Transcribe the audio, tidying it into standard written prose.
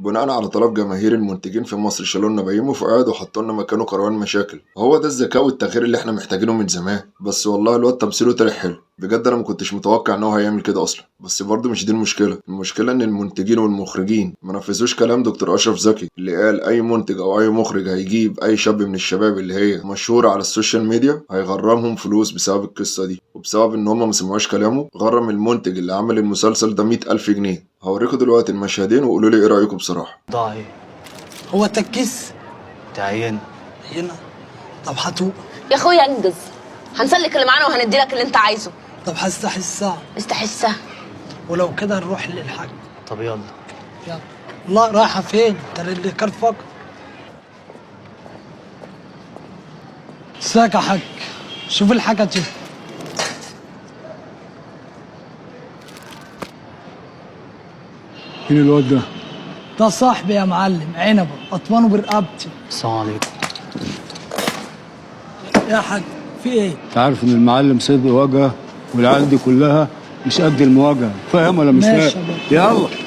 بناء على طلب جماهير المنتجين في مصر شالوا لنا بيومي فؤاد وحطوا لنا مكانه كروان مشاكل. هو ده الذكاء والتغيير اللي احنا محتاجينه من زمان. بس والله الواد تمثيله طلع حلو بجد، انا ما كنتش متوقع ان هو هيعمل كده اصلا. بس برضه مش دي المشكله ان المنتجين والمخرجين ما نفذوش كلام دكتور اشرف زكي اللي قال اي منتج او اي مخرج هيجيب اي شاب من الشباب اللي هي مشهوره على السوشيال ميديا هيغرمهم فلوس بسبب القصه دي، وبسبب ان هم ما سمعوش كلامه غرم المنتج اللي عمل المسلسل ده 100,000 جنيه. هوريكم دلوقتي المشهدين وقولوا لي ايه رايكم بصراحه. ضايع. هو تكيس تعين هنا. طب هاتوه. يا اخويا انجز، هنسلك اللي معانا وهندي لك اللي انت عايزه. طب هستحسها. استحسها. ولو كده نروح للحاج. طب يلا. يلا. الله رايحه فين؟ ترى اللي كان فقط. ازيك يا حاج؟ شوف الحاجه دي. مين الواد ده؟ ده صاحبي يا معلم، عنبه اطمنه برقبتي. السلام عليكم. يا حاج في ايه؟ انت عارف ان المعلم صدق وجهه والعيال دي كلها مش قد المواجهه، فاهم ولا مش ماشي فاهم؟ يا بابا. يلا.